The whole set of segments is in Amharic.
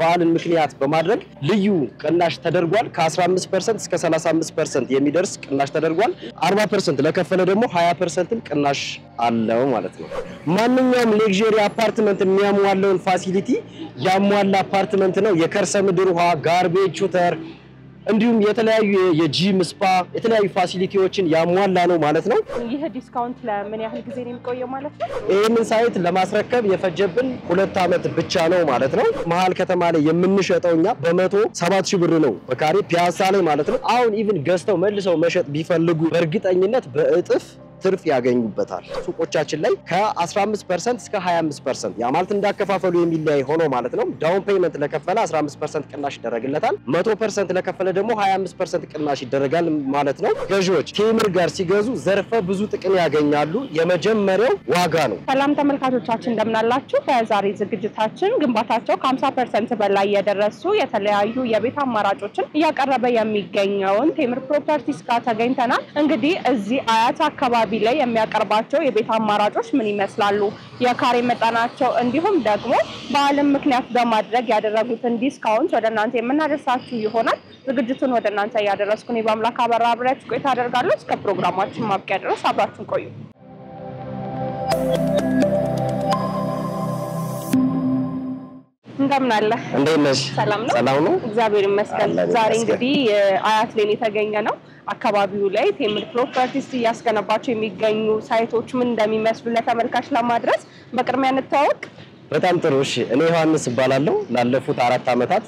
በዓልን ምክንያት በማድረግ ልዩ ቅናሽ ተደርጓል። ከ15% እስከ 35% የሚደርስ ቅናሽ ተደርጓል። 40% ለከፈለ ደግሞ 20% ቅናሽ አለው ማለት ነው። ማንኛውም ሌክዠሪ አፓርትመንት የሚያሟላውን ፋሲሊቲ ያሟላ አፓርትመንት ነው። የከርሰ ምድር ውሃ፣ ጋርቤጅ ሹተር እንዲሁም የተለያዩ የጂም ስፓ የተለያዩ ፋሲሊቲዎችን ያሟላ ነው ማለት ነው። ይሄ ዲስካውንት ለምን ያህል ጊዜ ነው የሚቆየው ማለት ነው? ይሄንን ሳይት ለማስረከብ የፈጀብን 2 ዓመት ብቻ ነው ማለት ነው። መሃል ከተማ ላይ የምንሸጠው እኛ በ107,000 ብር ነው በካሬ ፒያሳ ላይ ማለት ነው። አሁን ኢቭን ገዝተው መልሰው መሸጥ ቢፈልጉ በእርግጠኝነት በእጥፍ ትርፍ ያገኙበታል። ሱቆቻችን ላይ ከ15% እስከ 25% ያ ማለት እንዳከፋፈሉ የሚለያይ ሆኖ ማለት ነው። ዳውን ፔመንት ለከፈለ 15% ቅናሽ ይደረግለታል። 100% ለከፈለ ደግሞ 25% ቅናሽ ይደረጋል ማለት ነው። ገዢዎች ቴምር ጋር ሲገዙ ዘርፈ ብዙ ጥቅም ያገኛሉ። የመጀመሪያው ዋጋ ነው። ሰላም ተመልካቾቻችን እንደምናላችሁ። በዛሬ ዝግጅታችን ግንባታቸው ከ50% በላይ የደረሱ የተለያዩ የቤት አማራጮችን እያቀረበ የሚገኘውን ቴምር ፕሮፐርቲስ ጋር ተገኝተናል። እንግዲህ እዚህ አያት አካባቢ ላይ የሚያቀርባቸው የቤት አማራጮች ምን ይመስላሉ፣ የካሬ መጠናቸው እንዲሁም ደግሞ በዓልን ምክንያት በማድረግ ያደረጉትን ዲስካውንት ወደ እናንተ የምናደርሳችሁ ይሆናል። ዝግጅቱን ወደ እናንተ ያደረስኩ እኔ በአምላክ አበራ አብሬያችሁ ቆይታ አደርጋለሁ። እስከ ፕሮግራማችን ማብቂያ ድረስ አብራችሁን ቆዩ። እንደምን አለ? እንዴት ነሽ? ሰላም ነው? ሰላም ነው፣ እግዚአብሔር ይመስገን። ዛሬ እንግዲህ አያት ላይ የተገኘ ነው። አካባቢው ላይ ቴምር ፕሮፐርቲስ እያስገነባቸው የሚገኙ ሳይቶች ምን እንደሚመስሉ ለተመልካች ለማድረስ በቅድሚያ እንተዋወቅ። በጣም ጥሩ። እሺ፣ እኔ ዮሐንስ እባላለሁ። ላለፉት 4 ዓመታት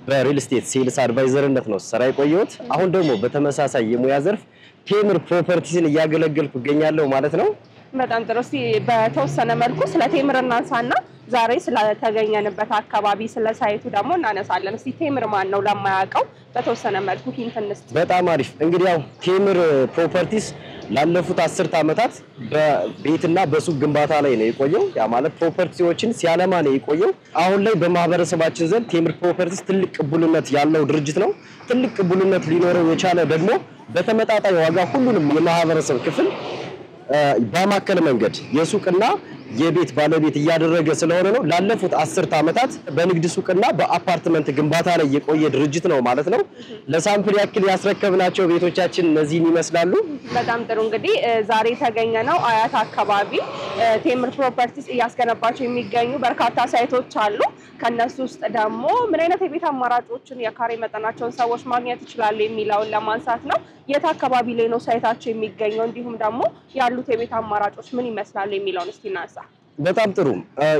በሪል ስቴት ሴልስ አድቫይዘርነት ነው ስራ የቆየሁት። አሁን ደግሞ በተመሳሳይ የሙያ ዘርፍ ቴምር ፕሮፐርቲስን እያገለገልኩ እገኛለሁ ማለት ነው። በጣም ጥሩ። እስቲ በተወሰነ መልኩ ስለ ቴምር እናንሳና ዛሬ ስለተገኘንበት አካባቢ ስለ ሳይቱ ደግሞ እናነሳለን። እስቲ ቴምር ማን ነው ለማያውቀው በተወሰነ መልኩ ሂንት እንስጥ። በጣም አሪፍ። እንግዲህ ያው ቴምር ፕሮፐርቲስ ላለፉት 10 ዓመታት በቤትና በሱቅ ግንባታ ላይ ነው የቆየው። ያ ማለት ፕሮፐርቲዎችን ሲያለማ ነው የቆየው። አሁን ላይ በማህበረሰባችን ዘንድ ቴምር ፕሮፐርቲስ ትልቅ ቅቡልነት ያለው ድርጅት ነው። ትልቅ ቅቡልነት ሊኖረው የቻለ ደግሞ በተመጣጣኝ ዋጋ ሁሉንም የማህበረሰብ ክፍል በማከለ መንገድ የሱቅና የቤት ባለቤት እያደረገ ስለሆነ ነው። ላለፉት 10 ዓመታት በንግድ ሱቅና በአፓርትመንት ግንባታ ላይ የቆየ ድርጅት ነው ማለት ነው። ለሳምፕል ያክል ያስረከብናቸው ቤቶቻችን እነዚህን ይመስላሉ። በጣም ጥሩ። እንግዲህ ዛሬ ተገኘ ነው አያት አካባቢ ቴምር ፕሮፐርቲስ እያስገነባቸው የሚገኙ በርካታ ሳይቶች አሉ። ከነሱ ውስጥ ደግሞ ምን አይነት የቤት አማራጮችን የካሬ መጠናቸውን ሰዎች ማግኘት ይችላሉ የሚለውን ለማንሳት ነው። የት አካባቢ ላይ ነው ሳይታቸው የሚገኘው እንዲሁም ደግሞ ያሉት የቤት አማራጮች ምን ይመስላሉ የሚለውን እስቲ እናንሳ። በጣም ጥሩ።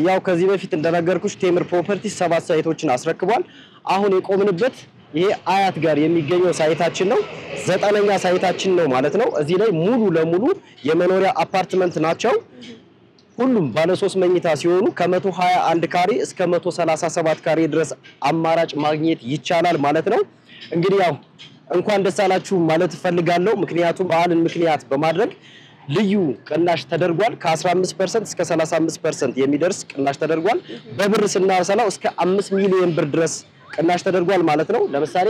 ያው ከዚህ በፊት እንደነገርኩሽ ቴምር ፕሮፐርቲስ 7 ሳይቶችን አስረክቧል። አሁን የቆምንበት ይሄ አያት ጋር የሚገኘው ሳይታችን ነው። 9ኛ ሳይታችን ነው ማለት ነው። እዚህ ላይ ሙሉ ለሙሉ የመኖሪያ አፓርትመንት ናቸው። ሁሉም ባለ 3 መኝታ ሲሆኑ ከ121 ካሬ እስከ 137 ካሬ ድረስ አማራጭ ማግኘት ይቻላል ማለት ነው። እንግዲህ ያው እንኳን ደስ አላችሁ ማለት ፈልጋለሁ። ምክንያቱም በዓልን ምክንያት በማድረግ ልዩ ቅናሽ ተደርጓል። ከ15% እስከ 35% የሚደርስ ቅናሽ ተደርጓል። በብር ስናሰላው እስከ 5 ሚሊዮን ብር ድረስ ቅናሽ ተደርጓል ማለት ነው። ለምሳሌ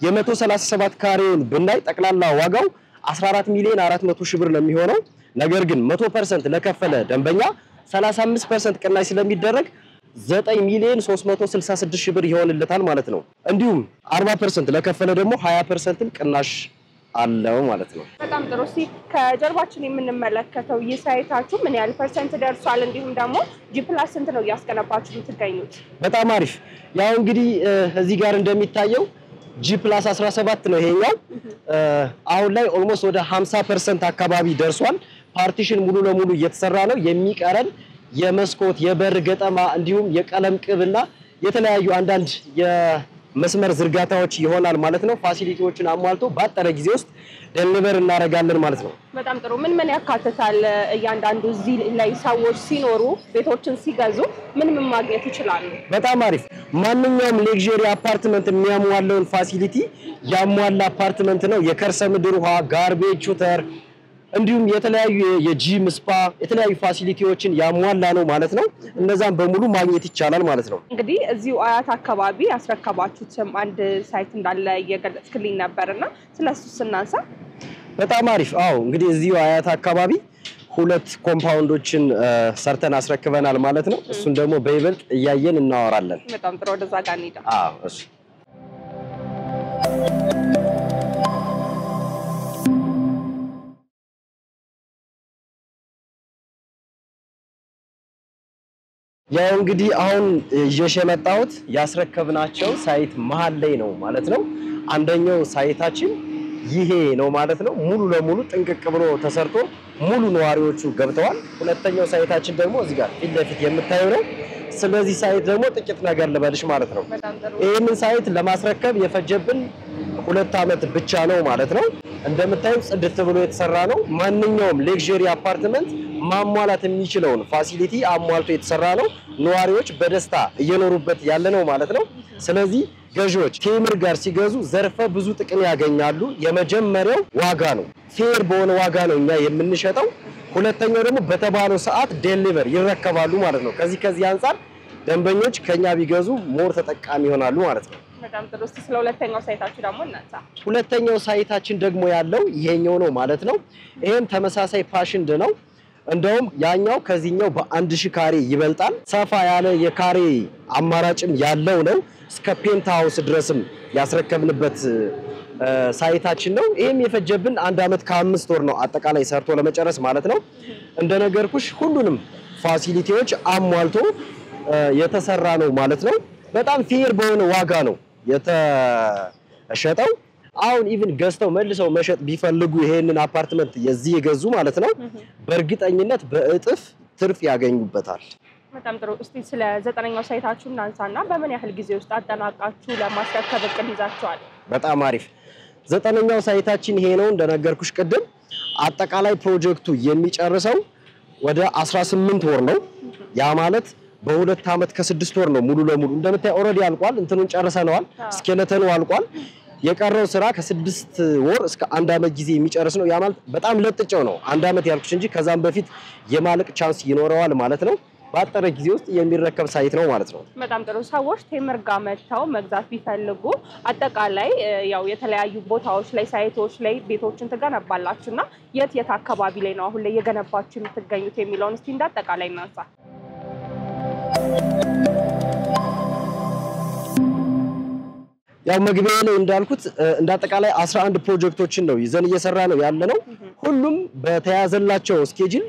የ137 ካሬውን ብናይ ጠቅላላ ዋጋው 14 ሚሊዮን 400 ሺህ ብር ነው የሚሆነው። ነገር ግን 100% ለከፈለ ደንበኛ 35% ቅናሽ ስለሚደረግ 9 ሚሊዮን 366 ሺህ ብር ይሆንለታል ማለት ነው። እንዲሁም 40% ለከፈለ ደግሞ 20% ቅናሽ አለው ማለት ነው። በጣም ጥሩ። እስቲ ከጀርባችን የምንመለከተው ይህ ሳይታችሁ ምን ያህል ፐርሰንት ደርሷል? እንዲሁም ደግሞ ጂ+ ስንት ነው እያስገነባችሁ የምትገኙት? በጣም አሪፍ። ያው እንግዲህ እዚህ ጋር እንደሚታየው ጂ+17 ነው ይሄኛው። አሁን ላይ ኦልሞስት ወደ 50% አካባቢ ደርሷል። ፓርቲሽን ሙሉ ለሙሉ እየተሰራ ነው። የሚቀረን የመስኮት የበር ገጠማ እንዲሁም የቀለም ቅብና የተለያዩ አንዳንድ የመስመር ዝርጋታዎች ይሆናል ማለት ነው። ፋሲሊቲዎችን አሟልቶ ባጠረ ጊዜ ውስጥ ደሊቨር እናደርጋለን ማለት ነው። በጣም ጥሩ። ምን ያካትታል? እያንዳንዱ እዚህ ላይ ሰዎች ሲኖሩ ቤቶችን ሲገዙ ምን ማግኘት ይችላሉ? በጣም አሪፍ። ማንኛውም ሌክዠሪ አፓርትመንት የሚያሟላውን ፋሲሊቲ ያሟላ አፓርትመንት ነው። የከርሰ ምድር ውሃ፣ ጋርቤጅ ሹተር እንዲሁም የተለያዩ የጂም ስፓ የተለያዩ ፋሲሊቲዎችን ያሟላ ነው ማለት ነው። እነዛን በሙሉ ማግኘት ይቻላል ማለት ነው። እንግዲህ እዚሁ አያት አካባቢ ያስረከባችሁትም አንድ ሳይት እንዳለ እየገለጽክልኝ ነበርና ስለሱ እናንሳ። በጣም አሪፍ። አዎ እንግዲህ እዚሁ አያት አካባቢ ሁለት ኮምፓውንዶችን ሰርተን አስረክበናል ማለት ነው እሱን ደግሞ በይበልጥ እያየን እናወራለን በጣም ጥሩ ወደዛ ጋር እንሂድ እሺ ያው እንግዲህ አሁን የሸመጣሁት ያስረከብናቸው ሳይት መሃል ላይ ነው ማለት ነው አንደኛው ሳይታችን ይሄ ነው ማለት ነው ሙሉ ለሙሉ ጥንቅቅ ብሎ ተሰርቶ ሙሉ ነዋሪዎቹ ገብተዋል ሁለተኛው ሳይታችን ደግሞ እዚህ ጋር ፊት ለፊት የምታዩው ነው ስለዚህ ሳይት ደግሞ ጥቂት ነገር ልበልሽ ማለት ነው ይሄንን ሳይት ለማስረከብ የፈጀብን 2 አመት ብቻ ነው ማለት ነው እንደምታዩት ጽድት ብሎ የተሰራ ነው ማንኛውም ሌክዠሪ አፓርትመንት ማሟላት የሚችለውን ፋሲሊቲ አሟልቶ የተሰራ ነው ነዋሪዎች በደስታ እየኖሩበት ያለ ነው ማለት ነው ስለዚህ ገዢዎች ቴምር ጋር ሲገዙ ዘርፈ ብዙ ጥቅም ያገኛሉ የመጀመሪያው ዋጋ ነው ፌር በሆነ ዋጋ ነው እኛ የምንሸጠው ሁለተኛው ደግሞ በተባለው ሰዓት ዴሊቨር ይረከባሉ ማለት ነው ከዚህ አንፃር ደንበኞች ከኛ ቢገዙ ሞር ተጠቃሚ ይሆናሉ ማለት ነው በጣም ጥሩ እስቲ ስለ ሁለተኛው ሳይታችን ደግሞ እናንሳ ሁለተኛው ሳይታችን ደግሞ ያለው ይሄኛው ነው ማለት ነው ይሄም ተመሳሳይ ፋሽንድ ነው እንደውም ያኛው ከዚህኛው በ1000 ካሬ ይበልጣል ሰፋ ያለ የካሬ አማራጭም ያለው ነው እስከ ፔንት ሃውስ ድረስም ያስረከብንበት ሳይታችን ነው ይሄም የፈጀብን 1 አመት ከ5 ወር ነው አጠቃላይ ሰርቶ ለመጨረስ ማለት ነው እንደነገርኩሽ ሁሉንም ፋሲሊቲዎች አሟልቶ የተሰራ ነው ማለት ነው በጣም ፌር በሆነ ዋጋ ነው የተሸጠው አሁን ኢቭን ገዝተው መልሰው መሸጥ ቢፈልጉ ይሄንን አፓርትመንት የዚህ የገዙ ማለት ነው በእርግጠኝነት በእጥፍ ትርፍ ያገኙበታል በጣም ጥሩ እስቲ ስለ 9ኛው ሳይታችሁ እናንሳና በምን ያህል ጊዜ ውስጥ አጠናቃችሁ ለማስረከብ እቅድ ይዛችኋል በጣም አሪፍ 9ኛው ሳይታችን ይሄ ነው እንደነገርኩሽ ቅድም አጠቃላይ ፕሮጀክቱ የሚጨርሰው ወደ 18 ወር ነው ያ ማለት በ2 አመት ከ6 ወር ነው ሙሉ ለሙሉ እንደምታይ ኦሬዲ አልቋል እንትኑን ጨርሰናል ስኬለተኑ አልቋል የቀረው ስራ ከ6 ወር እስከ 1 አመት ጊዜ የሚጨርስ ነው ያ ማለት በጣም ለጥጨው ነው 1 አመት ያልኩሽ እንጂ ከዛም በፊት የማለቅ ቻንስ ይኖረዋል ማለት ነው ባጠረ ጊዜ ውስጥ የሚረከብ ሳይት ነው ማለት ነው በጣም ጥሩ ሰዎች ቴምር ጋር መጥተው መግዛት ቢፈልጉ አጠቃላይ ያው የተለያዩ ቦታዎች ላይ ሳይቶች ላይ ቤቶችን ትገነባላችሁና የት አካባቢ ላይ ነው አሁን ላይ የገነባችሁ የምትገኙት የሚለውን እስቲ እንዳጠቃላይ እናንሳ ያው መግቢያ ላይ እንዳልኩት እንዳጠቃላይ 11 ፕሮጀክቶችን ነው ይዘን እየሰራ ነው ያለነው ሁሉም በተያዘላቸው ስኬጁል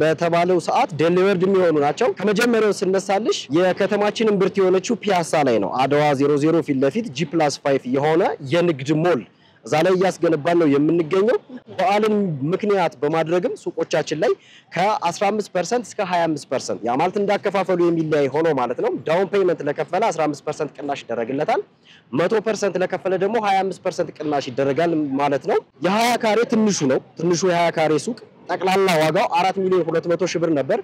በተባለው ሰዓት ዴሊቨርድ የሚሆኑ ናቸው ከመጀመሪያው ስነሳልሽ የከተማችንን ብርት የሆነችው ፒያሳ ላይ ነው አድዋ 00 ፊት ለፊት G+5 የሆነ የንግድ ሞል እዛ ላይ ያስገነባን ነው የምንገኘው በዓልን ምክንያት በማድረግም ሱቆቻችን ላይ ከ15% እስከ 25% ያ ማለት እንዳከፋፈሉ የሚለያይ ሆኖ ማለት ነው ዳውን ፔመንት ለከፈለ 15% ቅናሽ ይደረግለታል 100% ለከፈለ ደግሞ 25% ቅናሽ ይደረጋል ማለት ነው የ20 ካሬ ትንሹ የ20 ካሬ ሱቅ ጠቅላላ ዋጋው 4 ሚሊዮን 200 ሺህ ብር ነበር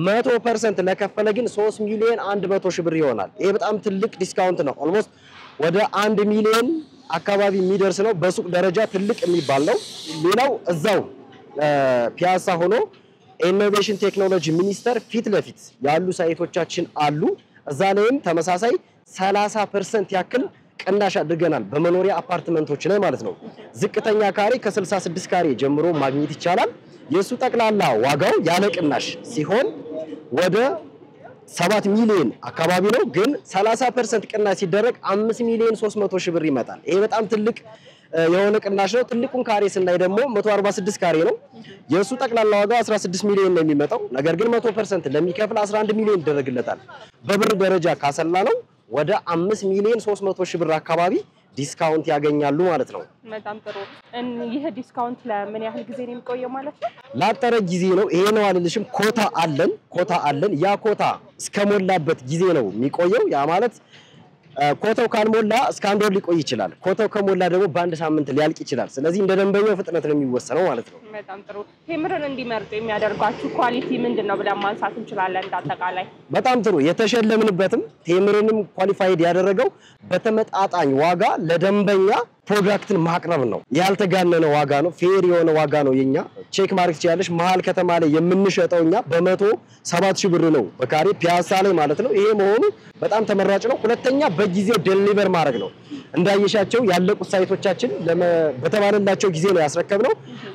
100% ለከፈለ ግን 3 ሚሊዮን 100 ሺህ ብር ይሆናል ይሄ በጣም ትልቅ ዲስካውንት ነው ኦልሞስት ወደ 1 ሚሊዮን አካባቢ የሚደርስ ነው በሱቅ ደረጃ ትልቅ የሚባል ነው ሌላው እዛው ፒያሳ ሆኖ ኢኖቬሽን ቴክኖሎጂ ሚኒስተር ፊት ለፊት ያሉ ሳይቶቻችን አሉ እዛ ላይም ተመሳሳይ 30% ያክል ቅናሽ አድርገናል በመኖሪያ አፓርትመንቶች ላይ ማለት ነው ዝቅተኛ ካሬ ከ66 ካሬ ጀምሮ ማግኘት ይቻላል የሱ ጠቅላላ ዋጋው ያለ ቅናሽ ሲሆን ወደ 7 ሚሊዮን አካባቢ ነው ግን 30% ቅናሽ ሲደረግ 5 ሚሊዮን 300 ሺህ ብር ይመጣል ይሄ በጣም ትልቅ የሆነ ቅናሽ ነው ትልቁን ካሬ ስናይ ደግሞ 146 ካሬ ነው የሱ ጠቅላላ ዋጋ 16 ሚሊዮን ነው የሚመጣው ነገር ግን 100% ለሚከፍል 11 ሚሊዮን ይደረግለታል በብር ደረጃ ካሰላ ነው ወደ 5 ሚሊዮን 300 ሺህ ብር አካባቢ ዲስካውንት ያገኛሉ ማለት ነው በጣም ጥሩ ይሄ ዲስካውንት ለምን ያህል ጊዜ ነው የሚቆየው ማለት ነው ላጠረ ጊዜ ነው ይሄ ነው አልልሽም ኮታ አለን ያ ኮታ እስከሞላበት ጊዜ ነው የሚቆየው ያ ማለት ኮታው ካልሞላ እስከ 1 ወር ሊቆይ ይችላል ኮታው ከሞላ ደግሞ በአንድ ሳምንት ሊያልቅ ይችላል ስለዚህ እንደ ደንበኛው ፍጥነት ነው የሚወሰነው ማለት ነው በጣም ጥሩ ቴምርን እንዲመርጡ የሚያደርጋችሁ ኳሊቲ ምንድነው ብለን ማንሳት እንችላለን እንዳጠቃላይ በጣም ጥሩ የተሸለምንበትም ቴምርንም ኳሊፋይድ ያደረገው በተመጣጣኝ ዋጋ ለደንበኛ ፕሮዳክትን ማቅረብ ነው ያልተጋነነ ዋጋ ነው ፌር የሆነ ዋጋ ነው የኛ ቼክ ማርክ ያለሽ መሃል ከተማ ላይ የምንሸጠውኛ በ107 ብር ነው በካሬ ፒያሳ ላይ ማለት ነው ይሄ መሆኑ በጣም ተመራጭ ነው ሁለተኛ በጊዜው ዴሊቨር ማድረግ ነው እንዳየሻቸው ያለቁት ሳይቶቻችን በተባለላቸው ጊዜ ነው ያስረከብነው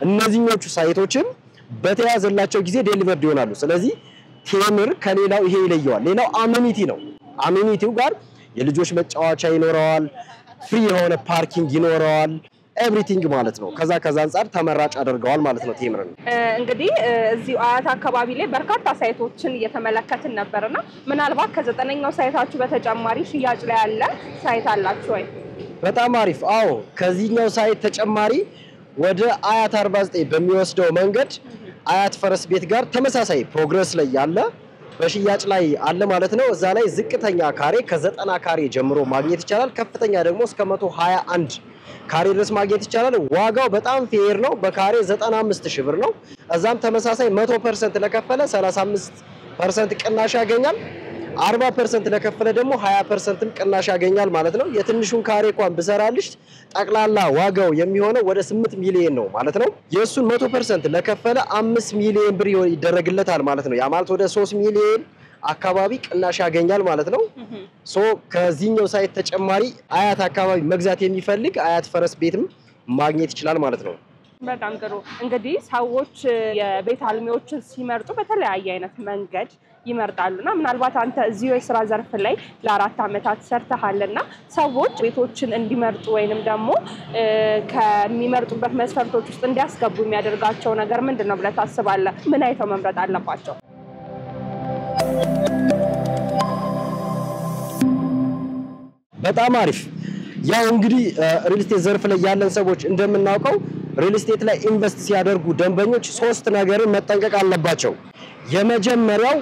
እነዚህኞቹ ሳይቶችን በተያዘላቸው ጊዜ ዴሊቨርድ ይሆናሉ ስለዚህ ቴምር ከሌላው ይሄ ይለየዋል ሌላው አሜኒቲ ነው አሜኒቲው ጋር የልጆች መጫወቻ ይኖራል ፍሪ የሆነ ፓርኪንግ ይኖራል ኤቭሪቲንግ ማለት ነው ከዛ አንፃር ተመራጭ አድርገዋል ማለት ነው ቴምርን እንግዲህ እዚሁ አያት አካባቢ ላይ በርካታ ሳይቶችን እየተመለከትን ነበርና ምናልባት ከ9ኛው ሳይታችሁ በተጨማሪ ሽያጭ ላይ ያለ ሳይት አላችሁ ወይ በጣም አሪፍ አዎ ከዚህኛው ሳይት ተጨማሪ ወደ አያት 49 በሚወስደው መንገድ አያት ፈረስ ቤት ጋር ተመሳሳይ ፕሮግረስ ላይ ያለ በሽያጭ ላይ አለ ማለት ነው እዛ ላይ ዝቅተኛ ካሬ ከ90 ካሬ ጀምሮ ማግኘት ይቻላል ከፍተኛ ደግሞ እስከ 121 ካሬ ድረስ ማግኘት ይቻላል ዋጋው በጣም ፌር ነው በካሬ 95000 ብር ነው እዛም ተመሳሳይ 100% ለከፈለ 35% ቅናሽ ያገኛል 40% ለከፈለ ደግሞ 20% ቅናሽ ያገኛል ማለት ነው የትንሹን ካሬ እንኳን በሰራልሽ ጠቅላላ ዋጋው የሚሆነው ወደ 8 ሚሊዮን ነው ማለት ነው የሱን 100% ለከፈለ 5 ሚሊዮን ብር ይደረግለታል ማለት ነው ያ ማለት ወደ 3 ሚሊዮን አካባቢ ቅናሽ ያገኛል ማለት ነው ሶ ከዚህኛው ሳይት ተጨማሪ አያት አካባቢ መግዛት የሚፈልግ አያት ፈረስ ቤትም ማግኘት ይችላል ማለት ነው በጣም ጥሩ እንግዲህ ሰዎች የቤት አልሚዎችን ሲመርጡ በተለያየ አይነት መንገድ ይመርጣሉና ምናልባት አንተ እዚሁ የሥራ ዘርፍ ላይ ለ4 አመታት ሰርተሃልና ሰዎች ቤቶችን እንዲመርጡ ወይንም ደግሞ ከሚመርጡበት መስፈርቶች ውስጥ እንዲያስገቡ የሚያደርጋቸው ነገር ምንድነው ብለህ ታስባለህ ምን አይተው መምረጥ አለባቸው በጣም አሪፍ ያው እንግዲህ ሪል ስቴት ዘርፍ ላይ ያለን ሰዎች እንደምናውቀው ሪል ስቴት ላይ ኢንቨስት ሲያደርጉ ደንበኞች 3 ነገርን መጠንቀቅ አለባቸው የመጀመሪያው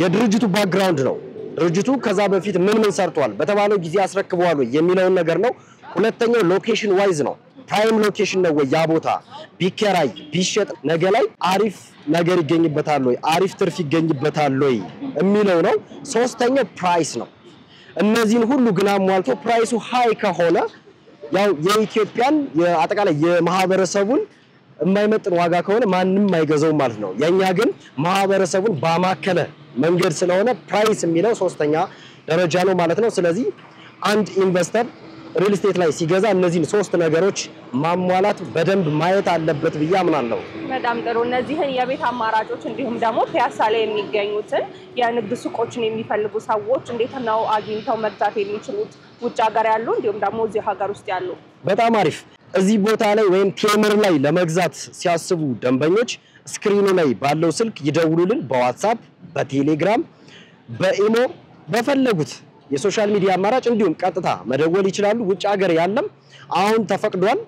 የድርጅቱ ባክግራውንድ ነው ድርጅቱ ከዛ በፊት ምን ሰርቷል በተባለው ጊዜ አስረክበዋል የሚለው ነገር ነው ሁለተኛው ሎኬሽን ዋይዝ ነው ፕራይም ሎኬሽን ነው ወይ ያ ቦታ ቢከራይ ቢሸጥ ነገ ላይ አሪፍ ነገር ይገኝበታል ወይ አሪፍ ትርፍ ይገኝበታል ወይ የሚለው ነው ሶስተኛው ፕራይስ ነው እነዚህን ሁሉ ግን አሟልቶ ፕራይሱ ሃይ ከሆነ ያው የኢትዮጵያን የአጠቃላይ የማህበረሰቡን የማይመጥን ዋጋ ከሆነ ማንንም አይገዛው ማለት ነው የኛ ግን ማህበረሰቡን ባማከለ መንገድ ስለሆነ ፕራይስ የሚለው ሶስተኛ ደረጃ ነው ማለት ነው ስለዚህ አንድ ኢንቨስተር ሪል ስቴት ላይ ሲገዛ እነዚህን 3 ነገሮች ማሟላት በደንብ ማየት አለበት ብያምናለሁ በጣም ጥሩ እነዚህን የቤት አማራጮች እንዲሁም ደግሞ ፒያሳ ላይ የሚገኙትን የንግድ ሱቆችን የሚፈልጉ ሰዎች እንዴት ነው አግኝተው መግዛት የሚችሉት ውጭ ሀገር ያሉ እንዲሁም ደግሞ እዚህ ሀገር ውስጥ ያሉ በጣም አሪፍ እዚህ ቦታ ላይ ወይም ቴምር ላይ ለመግዛት ሲያስቡ ደንበኞች ስክሪኑ ላይ ባለው ስልክ ይደውሉልን በዋትስአፕ በቴሌግራም በኢሞ በፈለጉት የሶሻል ሚዲያ አማራጭ እንዲሁም ቀጥታ መደወል ይችላሉ ውጭ ሀገር ያለም አሁን ተፈቅዷል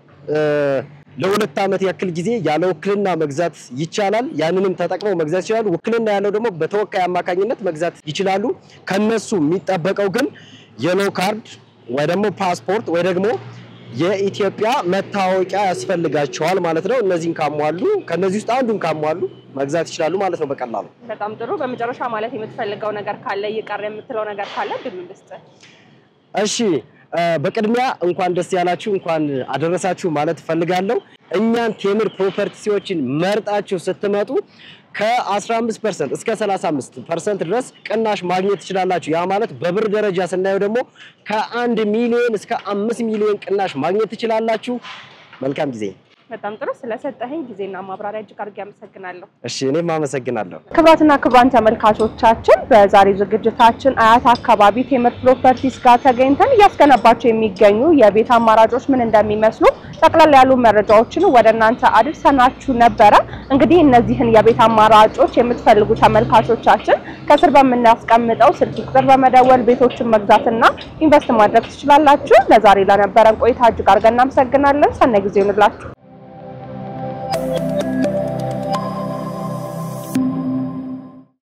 ለ2 አመት ያክል ጊዜ ያለ ወክልና መግዛት ይቻላል ያንንም ተጠቅመው መግዛት ይችላሉ ወክልና ያለው ደግሞ በተወካይ አማካኝነት መግዛት ይችላሉ ከነሱ የሚጠበቀው ግን የሎ ካርድ ወይ ደግሞ ፓስፖርት ወይ ደግሞ የኢትዮጵያ መታወቂያ ያስፈልጋቸዋል ማለት ነው እነዚህን ካሟሉ ከነዚህ ውስጥ አንዱን ካሟሉ መግዛት ይችላሉ ማለት ነው በቀላሉ በጣም ጥሩ በመጨረሻ ማለት የምትፈልገው ነገር ካለ ይቀር የምትለው ነገር ካለ ድምጽ እሺ በቅድሚያ እንኳን ደስ ያላችሁ እንኳን አደረሳችሁ ማለት ፈልጋለሁ እኛን ቴምር ፕሮፐርቲዎችን መርጣችሁ ስትመጡ ከ15% እስከ 35% ድረስ ቅናሽ ማግኘት ትችላላችሁ ያ ማለት በብር ደረጃ ስናየው ደግሞ ከ1 ሚሊዮን እስከ 5 ሚሊዮን ቅናሽ ማግኘት ትችላላችሁ መልካም ጊዜ በጣም ጥሩ ስለሰጠኸኝ ጊዜና ማብራሪያ እጅግ አድርጌ አመሰግናለሁ እሺ እኔም አመሰግናለሁ ክቡራትና ክቡራን ተመልካቾቻችን በዛሬ ዝግጅታችን አያት አካባቢ ቴምር ፕሮፐርቲስ ጋር ተገኝተን ያስገነባቸው የሚገኙ የቤት አማራጮች ምን እንደሚመስሉ ጠቅላላ ያሉ መረጃዎችን ወደ እናንተ አድርሰናችሁ ነበር እንግዲህ እነዚህን የቤት አማራጮች የምትፈልጉ ተመልካቾቻችን ከስር በመናስቀምጠው ስልክ ቁጥር በመደወል ቤቶችን መግዛትና ኢንቨስት ማድረግ ትችላላችሁ ለዛሬ ለነበረን ቆይታ እጅግ አድርገን እናመሰግናለን ሰናይ ጊዜ ይሁንላችሁ